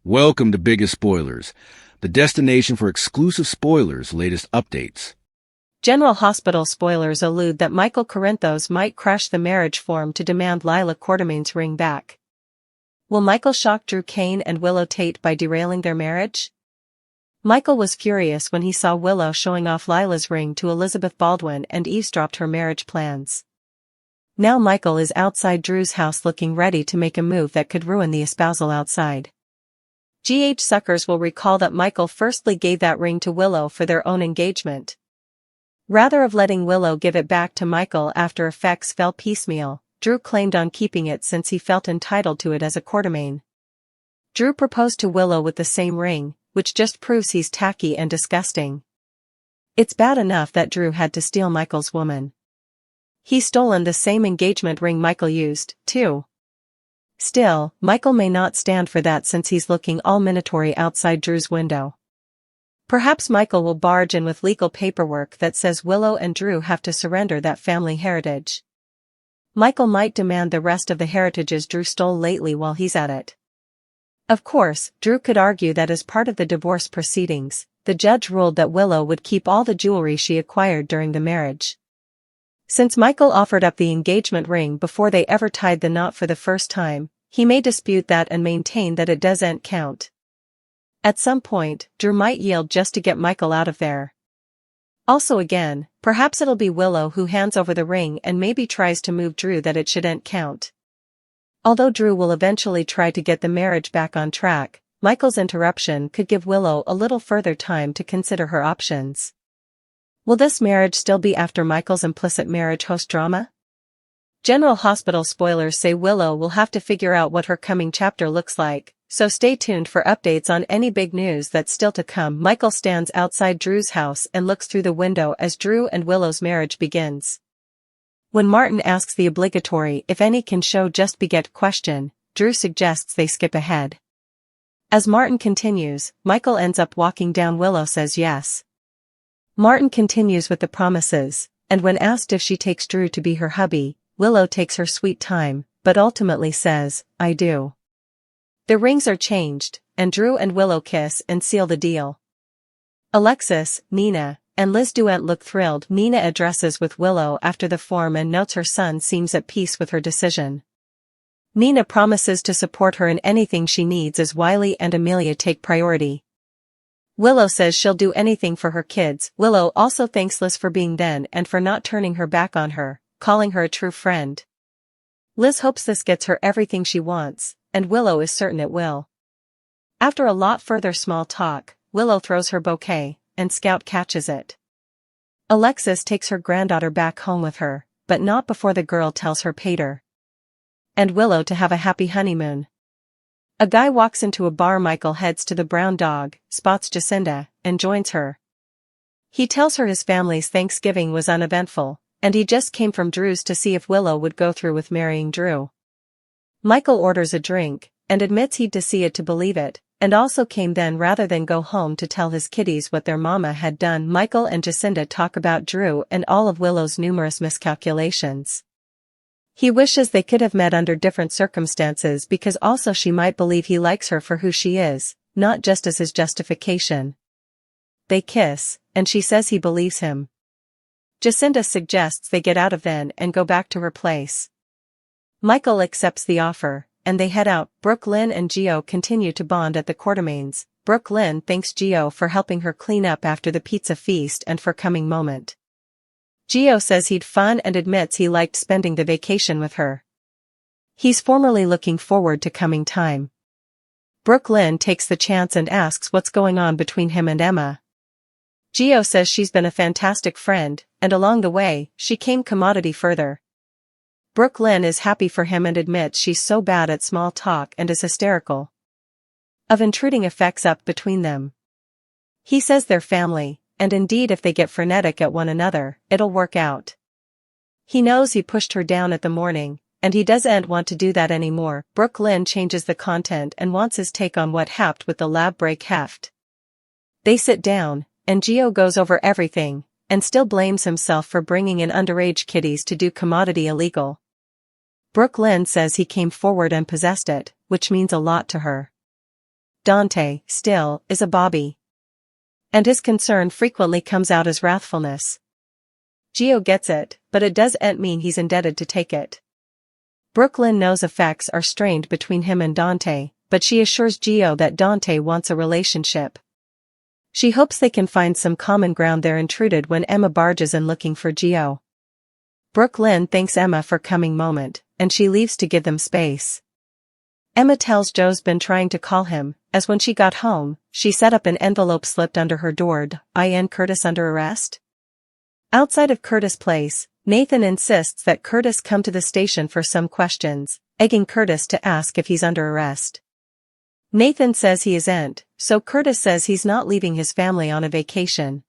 Welcome to Biggest Spoilars, the destination for exclusive spoilers, latest updates. General Hospital spoilers allude that Michael Corinthos might crash the marriage form to demand Lila Quartermain's ring back. Will Michael shock Drew Kane and Willow Tate by derailing their marriage? Michael was furious when he saw Willow showing off Lila's ring to Elizabeth Baldwin and eavesdropped her marriage plans. Now Michael is outside Drew's house looking ready to make a move that could ruin the espousal outside. GH suckers will recall that Michael firstly gave that ring to Willow for their own engagement. Rather of letting Willow give it back to Michael after effects fell piecemeal, Drew claimed on keeping it since he felt entitled to it as a Quartermain. Drew proposed to Willow with the same ring, which just proves he's tacky and disgusting. It's bad enough that Drew had to steal Michael's woman. He's stolen the same engagement ring Michael used, too. Still, Michael may not stand for that since he's looking all minatory outside Drew's window. Perhaps Michael will barge in with legal paperwork that says Willow and Drew have to surrender that family heritage. Michael might demand the rest of the heritages Drew stole lately while he's at it. Of course, Drew could argue that as part of the divorce proceedings, the judge ruled that Willow would keep all the jewelry she acquired during the marriage. Since Michael offered up the engagement ring before they ever tied the knot for the first time, he may dispute that and maintain that it doesn't count. At some point, Drew might yield just to get Michael out of there. Also again, perhaps it'll be Willow who hands over the ring and maybe tries to move Drew that it shouldn't count. Although Drew will eventually try to get the marriage back on track, Michael's interruption could give Willow a little further time to consider her options. Will this marriage still be after Michael's implicit marriage host drama? General Hospital spoilers say Willow will have to figure out what her coming chapter looks like, so stay tuned for updates on any big news that's still to come. Michael stands outside Drew's house and looks through the window as Drew and Willow's marriage begins. When Martin asks the obligatory if any can show just beget question, Drew suggests they skip ahead. As Martin continues, Michael ends up walking down. Willow says yes. Martin continues with the promises, and when asked if she takes Drew to be her hubby, Willow takes her sweet time, but ultimately says, I do. The rings are changed, and Drew and Willow kiss and seal the deal. Alexis, Nina, and Liz Duent look thrilled. Nina addresses with Willow after the form and notes her son seems at peace with her decision. Nina promises to support her in anything she needs as Wiley and Amelia take priority. Willow says she'll do anything for her kids. Willow also thanks Liz for being then and for not turning her back on her, calling her a true friend. Liz hopes this gets her everything she wants, and Willow is certain it will. After a lot further small talk, Willow throws her bouquet, and Scout catches it. Alexis takes her granddaughter back home with her, but not before the girl tells her pater and Willow to have a happy honeymoon. A guy walks into a bar. Michael heads to the Brown Dog, spots Jacinda, and joins her. He tells her his family's Thanksgiving was uneventful, and he just came from Drew's to see if Willow would go through with marrying Drew. Michael orders a drink, and admits he'd to see it to believe it, and also came then rather than go home to tell his kiddies what their mama had done. Michael and Jacinda talk about Drew and all of Willow's numerous miscalculations. He wishes they could have met under different circumstances because also she might believe he likes her for who she is, not just as his justification. They kiss, and she says he believes him. Jacinda suggests they get out of then and go back to her place. Michael accepts the offer, and they head out. Brooke Lynn and Gio continue to bond at the Quartermains. Brooke Lynn thanks Gio for helping her clean up after the pizza feast and for coming moment. Gio says he'd fun and admits he liked spending the vacation with her. He's formerly looking forward to coming time. Brooke Lynn takes the chance and asks what's going on between him and Emma. Gio says she's been a fantastic friend, and along the way, she came commodity further. Brooke Lynn is happy for him and admits she's so bad at small talk and is hysterical of intruding effects up between them. He says they're family, and indeed if they get frenetic at one another, it'll work out. He knows he pushed her down at the morning, and he doesn't want to do that anymore. Brooke Lynn changes the content and wants his take on what happened with the lab break heft. They sit down, and Gio goes over everything, and still blames himself for bringing in underage kiddies to do commodity illegal. Brooke Lynn says he came forward and possessed it, which means a lot to her. Dante, still, is a Bobby. And his concern frequently comes out as wrathfulness. Gio gets it, but it doesn't mean he's indebted to take it. Brooklyn knows effects are strained between him and Dante, but she assures Gio that Dante wants a relationship. She hopes they can find some common ground. They're intruded when Emma barges in looking for Gio. Brooklyn thanks Emma for coming moment, and she leaves to give them space. Emma tells Joe's been trying to call him, as when she got home, she set up an envelope slipped under her door. Curtis under arrest? Outside of Curtis' place, Nathan insists that Curtis come to the station for some questions, egging Curtis to ask if he's under arrest. Nathan says he isn't, so Curtis says he's not leaving his family on a vacation.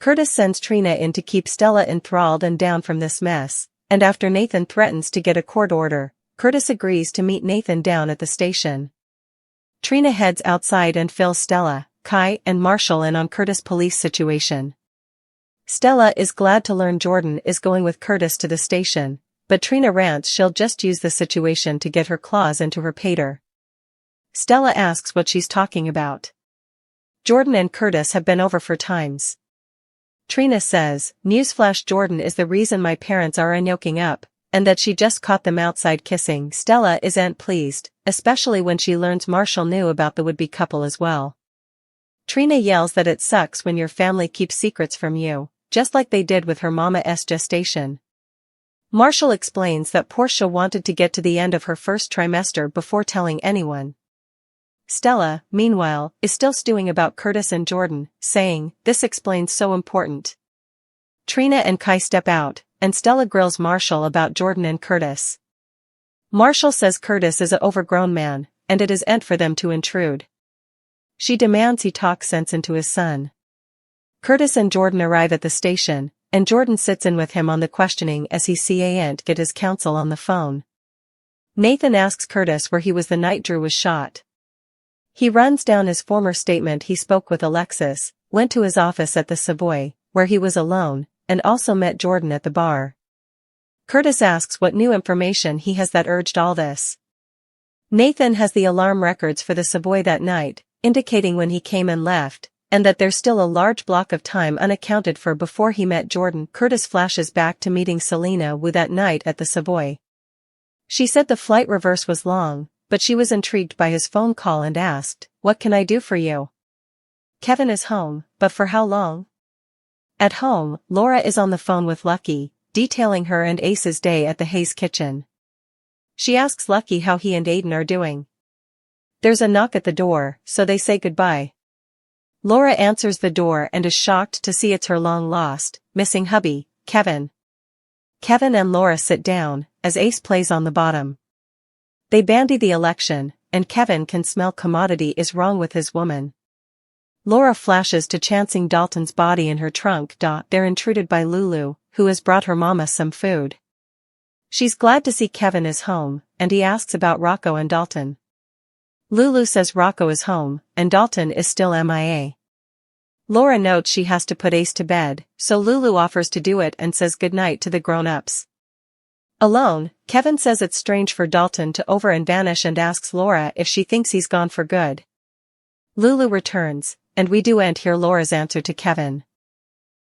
Curtis sends Trina in to keep Stella enthralled and down from this mess, and after Nathan threatens to get a court order, Curtis agrees to meet Nathan down at the station. Trina heads outside and fills Stella, Kai, and Marshall in on Curtis' police situation. Stella is glad to learn Jordan is going with Curtis to the station, but Trina rants she'll just use the situation to get her claws into her pater. Stella asks what she's talking about. Jordan and Curtis have been over for times. Trina says, newsflash, Jordan is the reason my parents are yoking up, and that she just caught them outside kissing. Stella isn't pleased, especially when she learns Marshall knew about the would-be couple as well. Trina yells that it sucks when your family keeps secrets from you, just like they did with her mama's gestation. Marshall explains that Portia wanted to get to the end of her first trimester before telling anyone. Stella, meanwhile, is still stewing about Curtis and Jordan, saying, this explains so important. Trina and Kai step out, and Stella grills Marshall about Jordan and Curtis. Marshall says Curtis is an overgrown man, and it isn't for them to intrude. She demands he talk sense into his son. Curtis and Jordan arrive at the station, and Jordan sits in with him on the questioning as he can't get his counsel on the phone. Nathan asks Curtis where he was the night Drew was shot. He runs down his former statement. He spoke with Alexis, went to his office at the Savoy, where he was alone, and also met Jordan at the bar. Curtis asks what new information he has that urged all this. Nathan has the alarm records for the Savoy that night, indicating when he came and left, and that there's still a large block of time unaccounted for before he met Jordan. Curtis flashes back to meeting Selena Wu that night at the Savoy. She said the flight reverse was long, but she was intrigued by his phone call and asked, what can I do for you? Kevin is home, but for how long? At home, Laura is on the phone with Lucky, detailing her and Ace's day at the Hayes kitchen. She asks Lucky how he and Aiden are doing. There's a knock at the door, so they say goodbye. Laura answers the door and is shocked to see it's her long-lost, missing hubby, Kevin. Kevin and Laura sit down, as Ace plays on the bottom. They bandy the election, and Kevin can smell commodity is wrong with his woman. Laura flashes to chancing Dalton's body in her trunk. They're intruded by Lulu, who has brought her mama some food. She's glad to see Kevin is home, and he asks about Rocco and Dalton. Lulu says Rocco is home, and Dalton is still MIA. Laura notes she has to put Ace to bed, so Lulu offers to do it and says goodnight to the grown-ups. Alone, Kevin says it's strange for Dalton to over and vanish and asks Laura if she thinks he's gone for good. Lulu returns, and we do hear Laura's answer to Kevin.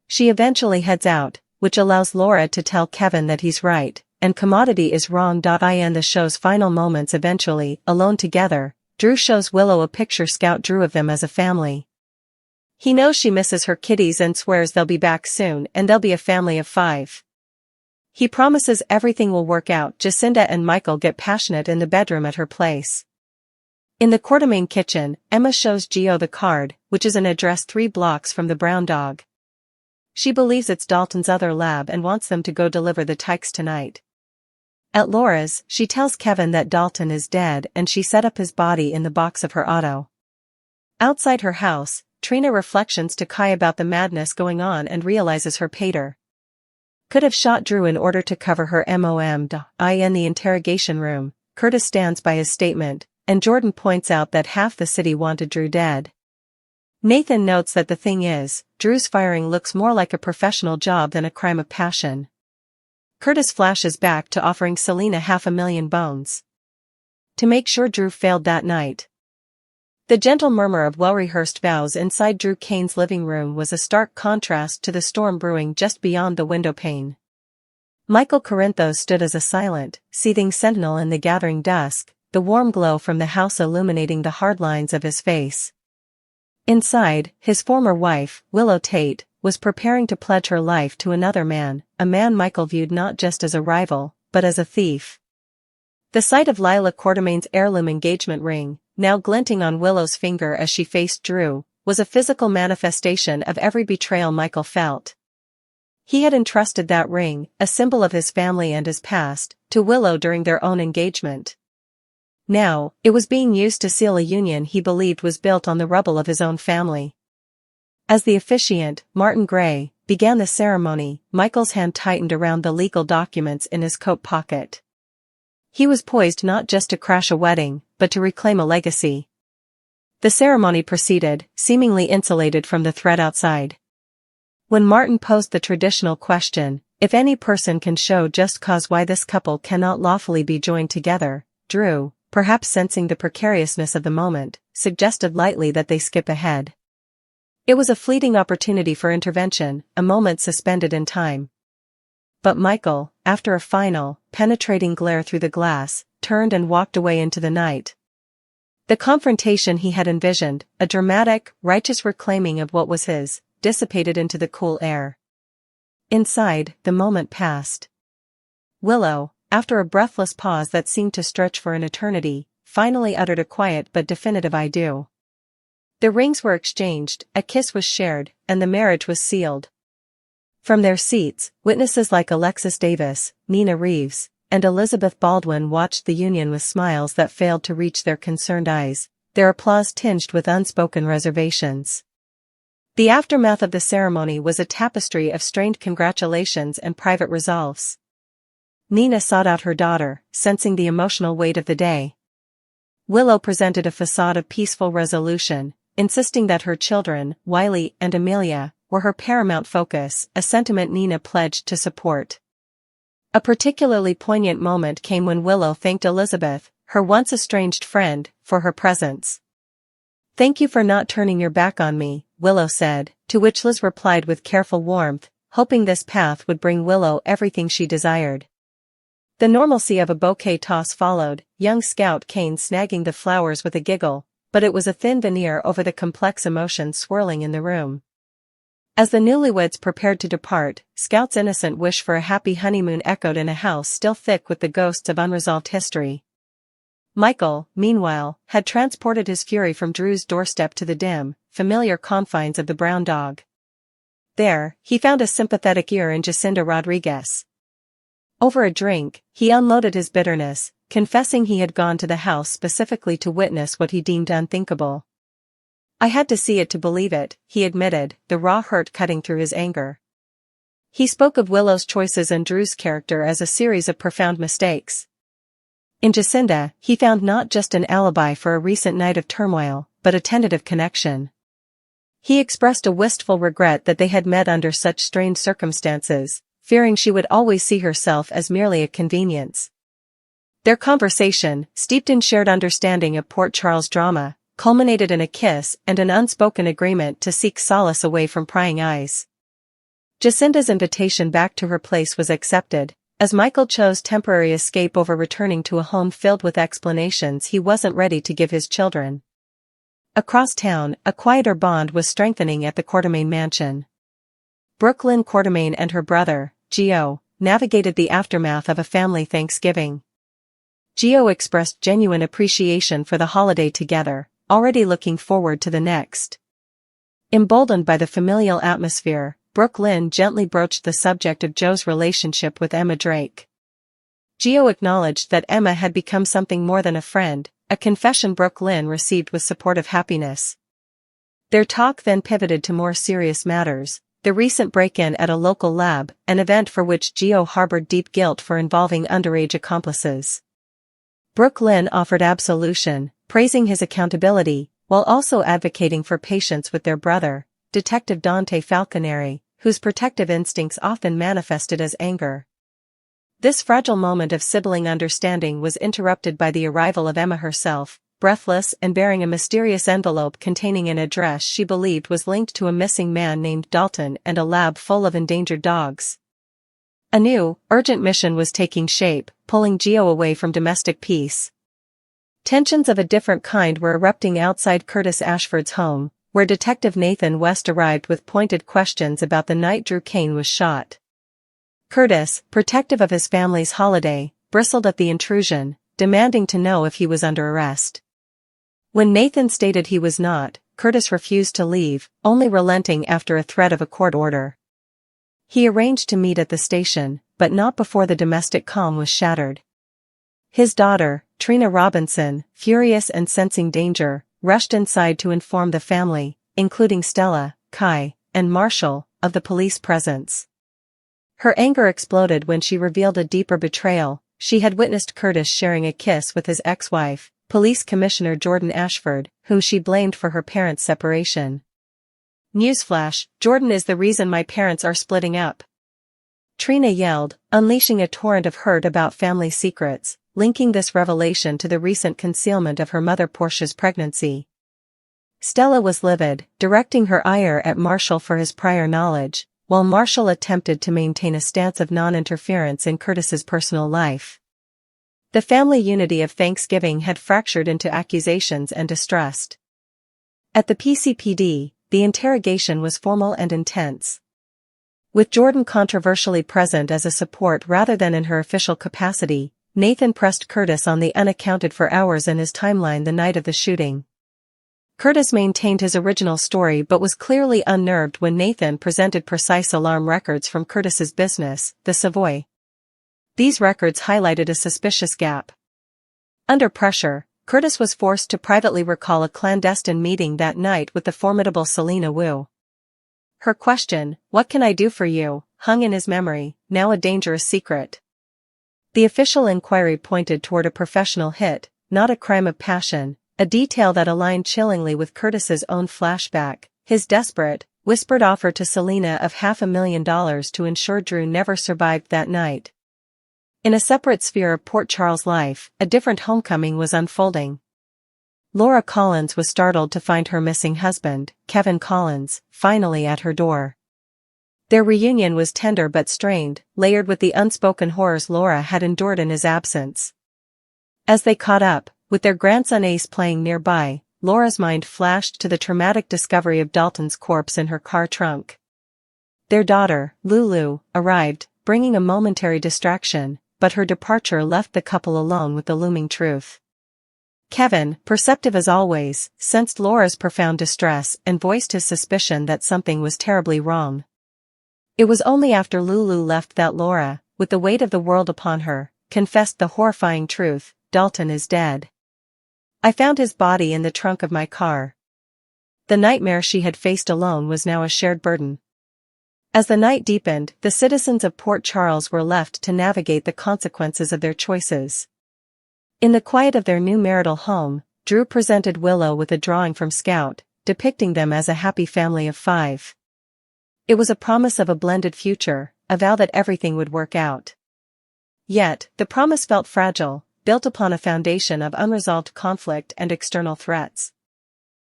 She eventually heads out, which allows Laura to tell Kevin that he's right, and commodity is wrong. In the show's final moments, eventually, alone together, Drew shows Willow a picture Scout drew of them as a family. He knows she misses her kitties and swears they'll be back soon and they'll be a family of 5. He promises everything will work out. Jacinda and Michael get passionate in the bedroom at her place. In the Quartermain kitchen, Emma shows Gio the card, which is an address 3 blocks from the brown dog. She believes it's Dalton's other lab and wants them to go deliver the tykes tonight. At Laura's, she tells Kevin that Dalton is dead and she set up his body in the box of her auto. Outside her house, Trina reflections to Kai about the madness going on and realizes her pater could have shot Drew in order to cover her MOM. In the interrogation room, Curtis stands by his statement, and Jordan points out that half the city wanted Drew dead. Nathan notes that the thing is, Drew's firing looks more like a professional job than a crime of passion. Curtis flashes back to offering Selena $500,000 to make sure Drew failed that night. The gentle murmur of well-rehearsed vows inside Drew Kane's living room was a stark contrast to the storm brewing just beyond the windowpane. Michael Corinthos stood as a silent, seething sentinel in the gathering dusk, the warm glow from the house illuminating the hard lines of his face. Inside, his former wife, Willow Tate, was preparing to pledge her life to another man, a man Michael viewed not just as a rival, but as a thief. The sight of Lila Quartermain's heirloom engagement ring, now glinting on Willow's finger as she faced Drew, was a physical manifestation of every betrayal Michael felt. He had entrusted that ring, a symbol of his family and his past, to Willow during their own engagement. Now, it was being used to seal a union he believed was built on the rubble of his own family. As the officiant, Martin Gray, began the ceremony, Michael's hand tightened around the legal documents in his coat pocket. He was poised not just to crash a wedding, but to reclaim a legacy. The ceremony proceeded, seemingly insulated from the threat outside. When Martin posed the traditional question, if any person can show just cause why this couple cannot lawfully be joined together, Drew, perhaps sensing the precariousness of the moment, suggested lightly that they skip ahead. It was a fleeting opportunity for intervention, a moment suspended in time. But Michael, after a final, penetrating glare through the glass, turned and walked away into the night. The confrontation he had envisioned, a dramatic, righteous reclaiming of what was his, dissipated into the cool air. Inside, the moment passed. Willow, after a breathless pause that seemed to stretch for an eternity, finally uttered a quiet but definitive "I do." The rings were exchanged, a kiss was shared, and the marriage was sealed. From their seats, witnesses like Alexis Davis, Nina Reeves, and Elizabeth Baldwin watched the union with smiles that failed to reach their concerned eyes, their applause tinged with unspoken reservations. The aftermath of the ceremony was a tapestry of strained congratulations and private resolves. Nina sought out her daughter, sensing the emotional weight of the day. Willow presented a facade of peaceful resolution, insisting that her children, Wiley and Amelia, were her paramount focus, a sentiment Nina pledged to support. A particularly poignant moment came when Willow thanked Elizabeth, her once estranged friend, for her presence. "Thank you for not turning your back on me," Willow said, to which Liz replied with careful warmth, hoping this path would bring Willow everything she desired. The normalcy of a bouquet toss followed, young Scout Kane snagging the flowers with a giggle, but it was a thin veneer over the complex emotions swirling in the room. As the newlyweds prepared to depart, Scout's innocent wish for a happy honeymoon echoed in a house still thick with the ghosts of unresolved history. Michael, meanwhile, had transported his fury from Drew's doorstep to the dim, familiar confines of the Brown Dog. There, he found a sympathetic ear in Jacinda Rodriguez. Over a drink, he unloaded his bitterness, confessing he had gone to the house specifically to witness what he deemed unthinkable. "I had to see it to believe it," he admitted, the raw hurt cutting through his anger. He spoke of Willow's choices and Drew's character as a series of profound mistakes. In Jacinda, he found not just an alibi for a recent night of turmoil, but a tentative connection. He expressed a wistful regret that they had met under such strained circumstances, fearing she would always see herself as merely a convenience. Their conversation, steeped in shared understanding of Port Charles drama, culminated in a kiss and an unspoken agreement to seek solace away from prying eyes. Jacinda's invitation back to her place was accepted, as Michael chose temporary escape over returning to a home filled with explanations he wasn't ready to give his children. Across town, a quieter bond was strengthening at the Quartermain mansion. Brooklyn Quartermain and her brother, Gio, navigated the aftermath of a family Thanksgiving. Gio expressed genuine appreciation for the holiday together, already looking forward to the next. Emboldened by the familial atmosphere, Brooklyn gently broached the subject of Joe's relationship with Emma Drake. Gio acknowledged that Emma had become something more than a friend, a confession Brooklyn received with supportive happiness. Their talk then pivoted to more serious matters, the recent break-in at a local lab, an event for which Gio harbored deep guilt for involving underage accomplices. Brooklyn offered absolution, praising his accountability, while also advocating for patience with their brother, Detective Dante Falconeri, whose protective instincts often manifested as anger. This fragile moment of sibling understanding was interrupted by the arrival of Emma herself, breathless and bearing a mysterious envelope containing an address she believed was linked to a missing man named Dalton and a lab full of endangered dogs. A new, urgent mission was taking shape, pulling Geo away from domestic peace. Tensions of a different kind were erupting outside Curtis Ashford's home, where Detective Nathan West arrived with pointed questions about the night Drew Kane was shot. Curtis, protective of his family's holiday, bristled at the intrusion, demanding to know if he was under arrest. When Nathan stated he was not, Curtis refused to leave, only relenting after a threat of a court order. He arranged to meet at the station, but not before the domestic calm was shattered. His daughter, Trina Robinson, furious and sensing danger, rushed inside to inform the family, including Stella, Kai, and Marshall, of the police presence. Her anger exploded when she revealed a deeper betrayal. She had witnessed Curtis sharing a kiss with his ex-wife, Police Commissioner Jordan Ashford, whom she blamed for her parents' separation. Newsflash, Jordan is the reason my parents are splitting up. Trina yelled, unleashing a torrent of hurt about family secrets, linking this revelation to the recent concealment of her mother Portia's pregnancy. Stella was livid, directing her ire at Marshall for his prior knowledge, while Marshall attempted to maintain a stance of non-interference in Curtis's personal life. The family unity of Thanksgiving had fractured into accusations and distrust. At the PCPD, the interrogation was formal and intense. With Jordan controversially present as a support rather than in her official capacity, Nathan pressed Curtis on the unaccounted-for hours in his timeline the night of the shooting. Curtis maintained his original story but was clearly unnerved when Nathan presented precise alarm records from Curtis's business, the Savoy. These records highlighted a suspicious gap. Under pressure, Curtis was forced to privately recall a clandestine meeting that night with the formidable Selena Wu. Her question, "What can I do for you?" hung in his memory, now a dangerous secret. The official inquiry pointed toward a professional hit, not a crime of passion, a detail that aligned chillingly with Curtis's own flashback, his desperate, whispered offer to Selena of $500,000 to ensure Drew never survived that night. In a separate sphere of Port Charles life, a different homecoming was unfolding. Laura Collins was startled to find her missing husband, Kevin Collins, finally at her door. Their reunion was tender but strained, layered with the unspoken horrors Laura had endured in his absence. As they caught up, with their grandson Ace playing nearby, Laura's mind flashed to the traumatic discovery of Dalton's corpse in her car trunk. Their daughter, Lulu, arrived, bringing a momentary distraction, but her departure left the couple alone with the looming truth. Kevin, perceptive as always, sensed Laura's profound distress and voiced his suspicion that something was terribly wrong. It was only after Lulu left that Laura, with the weight of the world upon her, confessed the horrifying truth: Dalton is dead. I found his body in the trunk of my car. The nightmare she had faced alone was now a shared burden. As the night deepened, the citizens of Port Charles were left to navigate the consequences of their choices. In the quiet of their new marital home, Drew presented Willow with a drawing from Scout, depicting them as a happy family of 5. It was a promise of a blended future, a vow that everything would work out. Yet, the promise felt fragile, built upon a foundation of unresolved conflict and external threats.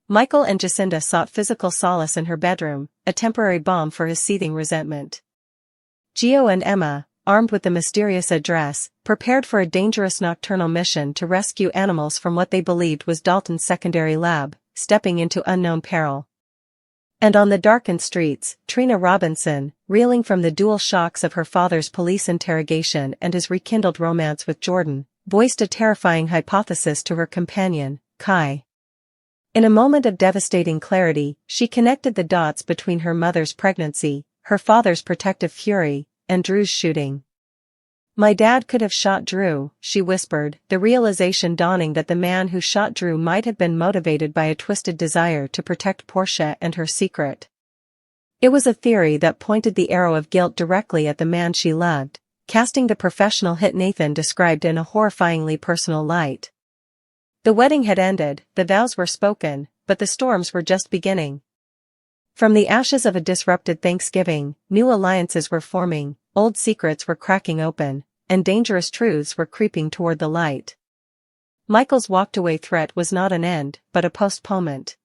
Michael and Jacinda sought physical solace in her bedroom, a temporary balm for his seething resentment. Gio and Emma, armed with the mysterious address, prepared for a dangerous nocturnal mission to rescue animals from what they believed was Dalton's secondary lab, stepping into unknown peril. And on the darkened streets, Trina Robinson, reeling from the dual shocks of her father's police interrogation and his rekindled romance with Jordan, voiced a terrifying hypothesis to her companion, Kai. In a moment of devastating clarity, she connected the dots between her mother's pregnancy, her father's protective fury, and Drew's shooting. My dad could have shot Drew, she whispered, the realization dawning that the man who shot Drew might have been motivated by a twisted desire to protect Portia and her secret. It was a theory that pointed the arrow of guilt directly at the man she loved, casting the professional hit Nathan described in a horrifyingly personal light. The wedding had ended, the vows were spoken, but the storms were just beginning. From the ashes of a disrupted Thanksgiving, new alliances were forming, old secrets were cracking open, and dangerous truths were creeping toward the light. Michael's walked-away threat was not an end, but a postponement.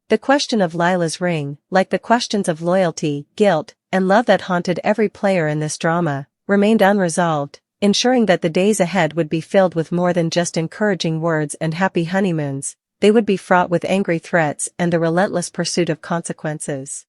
The question of Lila's ring, like the questions of loyalty, guilt, and love that haunted every player in this drama, remained unresolved, ensuring that the days ahead would be filled with more than just encouraging words and happy honeymoons. They would be fraught with angry threats and the relentless pursuit of consequences.